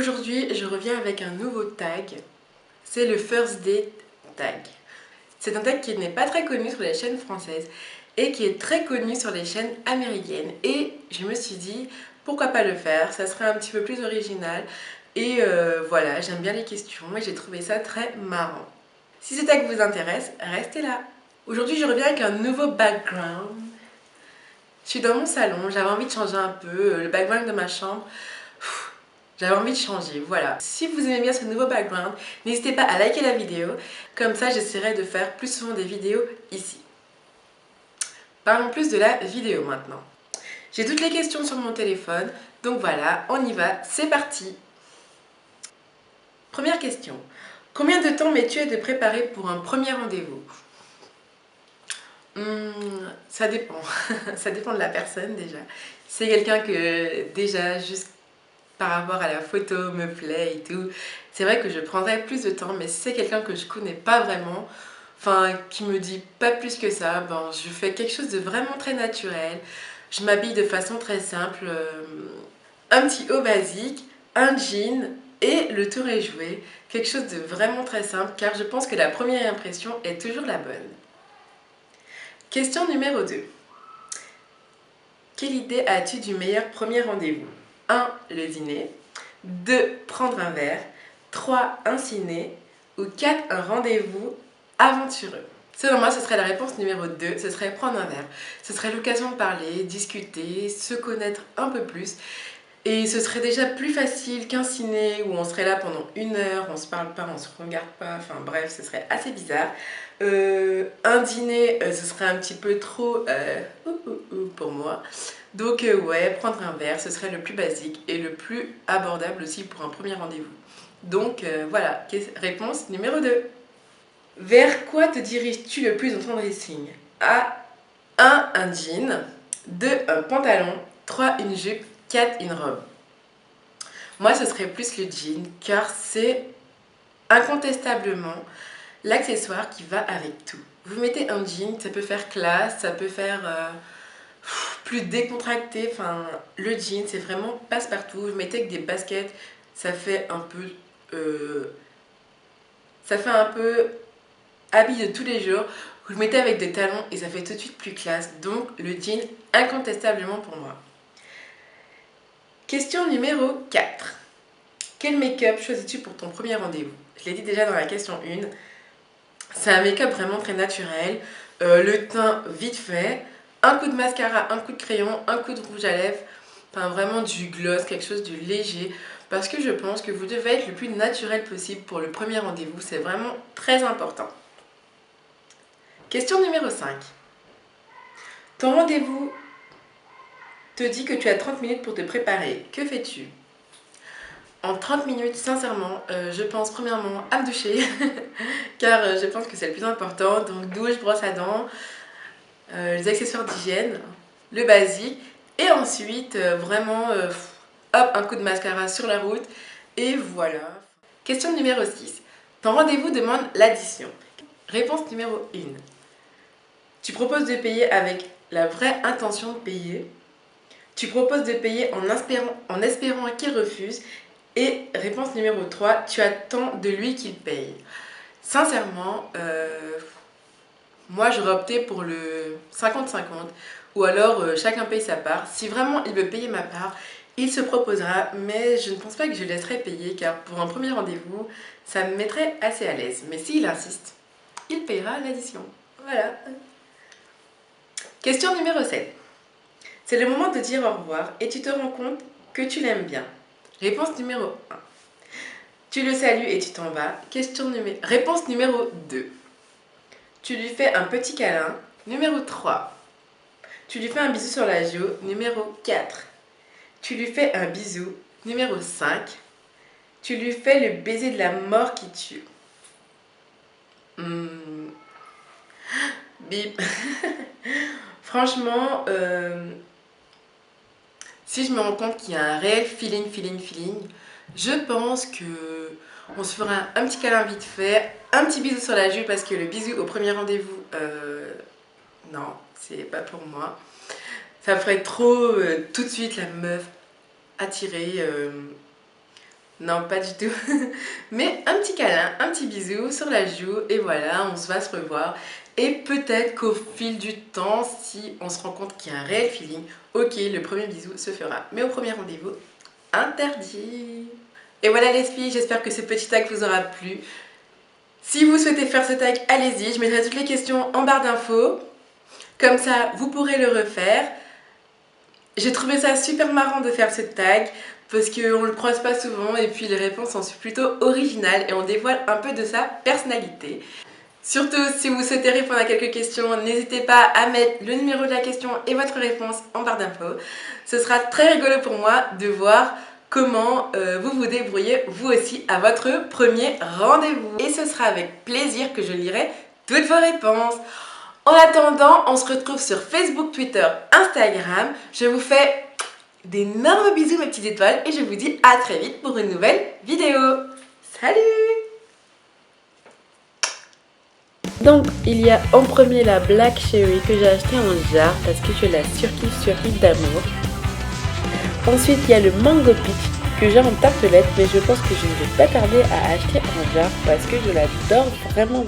Aujourd'hui, je reviens avec un nouveau tag. C'est le First Date tag. C'est un tag qui n'est pas très connu sur les chaînes françaises et qui est très connu sur les chaînes américaines. Et je me suis dit, pourquoi pas le faire? Ça serait un petit peu plus original. Et voilà, j'aime bien les questions et j'ai trouvé ça très marrant. Si ce tag vous intéresse, restez là. Aujourd'hui, je reviens avec un nouveau background. Je suis dans mon salon, j'avais envie de changer un peu le background de ma chambre. J'avais envie de changer, voilà. Si vous aimez bien ce nouveau background, n'hésitez pas à liker la vidéo. Comme ça, j'essaierai de faire plus souvent des vidéos ici. Parlons plus de la vidéo maintenant. J'ai toutes les questions sur mon téléphone, donc voilà, on y va, c'est parti. Première question. Combien de temps mets-tu à te préparer pour un premier rendez-vous? Ça dépend. Ça dépend de la personne déjà. Si c'est quelqu'un que déjà, juste par rapport à la photo me plaît et tout, c'est vrai que je prendrais plus de temps, mais si c'est quelqu'un que je connais pas vraiment, enfin qui me dit pas plus que ça, ben je fais quelque chose de vraiment très naturel. Je m'habille de façon très simple, un petit haut basique, un jean et le tour est joué. Quelque chose de vraiment très simple car je pense que la première impression est toujours la bonne. Question numéro 2. Quelle idée as-tu du meilleur premier rendez-vous? 1. Le dîner. 2. Prendre un verre. 3. Un ciné. Ou 4. Un rendez-vous aventureux. Selon moi, ce serait la réponse numéro 2. Ce serait prendre un verre. Ce serait l'occasion de parler, discuter, se connaître un peu plus. Et ce serait déjà plus facile qu'un ciné où on serait là pendant 1 heure, on se parle pas, on se regarde pas, enfin bref, ce serait assez bizarre. Un dîner, ce serait un petit peu trop pour moi. Donc ouais, prendre un verre, ce serait le plus basique et le plus abordable aussi pour un premier rendez-vous. Donc voilà, réponse numéro 2. Vers quoi te diriges-tu le plus dans ton dressing? A. 1. Un jean. 2. Un pantalon. 3. Une jupe. 4. Une robe. Moi, ce serait plus le jean, car c'est incontestablement l'accessoire qui va avec tout. Vous mettez un jean, ça peut faire classe, ça peut faire plus décontracté. Enfin, le jean, c'est vraiment passe-partout. Vous mettez avec des baskets, ça fait un peu habit de tous les jours. Vous le mettez avec des talons et ça fait tout de suite plus classe. Donc, le jean, incontestablement pour moi. Question numéro 4. Quel make-up choisis-tu pour ton premier rendez-vous? Je l'ai dit déjà dans la question 1. C'est un make-up vraiment très naturel. Le teint vite fait. Un coup de mascara, un coup de crayon, un coup de rouge à lèvres. Enfin, vraiment du gloss, quelque chose de léger. Parce que je pense que vous devez être le plus naturel possible pour le premier rendez-vous. C'est vraiment très important. Question numéro 5. Ton rendez-vous te dit que tu as 30 minutes pour te préparer. Que fais-tu? En 30 minutes, sincèrement, je pense premièrement à me doucher, car je pense que c'est le plus important. Donc douche, brosse à dents, les accessoires d'hygiène, le basique, et ensuite vraiment, hop, un coup de mascara sur la route, et voilà. Question numéro 6. Ton rendez-vous demande l'addition. Réponse numéro 1. Tu proposes de payer avec la vraie intention de payer. Tu proposes de payer en espérant qu'il refuse. Et réponse numéro 3, tu attends de lui qu'il paye. Sincèrement, moi j'aurais opté pour le 50-50 ou alors chacun paye sa part. Si vraiment il veut payer ma part, il se proposera, mais je ne pense pas que je laisserai payer car pour un premier rendez-vous, ça me mettrait assez à l'aise. Mais s'il insiste, il payera l'addition. Voilà. Question numéro 7. C'est le moment de dire au revoir et tu te rends compte que tu l'aimes bien. Réponse numéro 1. Tu le salues et tu t'en vas. Réponse numéro 2. Tu lui fais un petit câlin. Numéro 3. Tu lui fais un bisou sur la joue. Numéro 4. Tu lui fais un bisou. Numéro 5. Tu lui fais le baiser de la mort qui tue. Bip. Franchement, si je me rends compte qu'il y a un réel feeling, je pense que on se fera un petit câlin vite fait, un petit bisou sur la joue parce que le bisou au premier rendez-vous, non, c'est pas pour moi. Ça ferait trop tout de suite la meuf attirée. Non, pas du tout. Mais un petit câlin, un petit bisou sur la joue et voilà, on se va se revoir. Et peut-être qu'au fil du temps, si on se rend compte qu'il y a un réel feeling, ok, le premier bisou se fera. Mais au premier rendez-vous, interdit. Et voilà les filles, j'espère que ce petit tag vous aura plu. Si vous souhaitez faire ce tag, allez-y, je mettrai toutes les questions en barre d'infos. Comme ça, vous pourrez le refaire. J'ai trouvé ça super marrant de faire ce tag parce qu'on le croise pas souvent et puis les réponses sont plutôt originales et on dévoile un peu de sa personnalité. Surtout, si vous souhaitez répondre à quelques questions, n'hésitez pas à mettre le numéro de la question et votre réponse en barre d'infos. Ce sera très rigolo pour moi de voir comment vous vous débrouillez vous aussi à votre premier rendez-vous. Et ce sera avec plaisir que je lirai toutes vos réponses. En attendant, on se retrouve sur Facebook, Twitter, Instagram. Je vous fais d'énormes bisous mes petites étoiles et je vous dis à très vite pour une nouvelle vidéo. Salut! Donc il y a en premier la Black Cherry que j'ai acheté en jar parce que je la surkiffe d'amour. Ensuite il y a le Mango Peach que j'ai en tartelette mais je pense que je ne vais pas tarder à acheter en jar parce que je l'adore vraiment.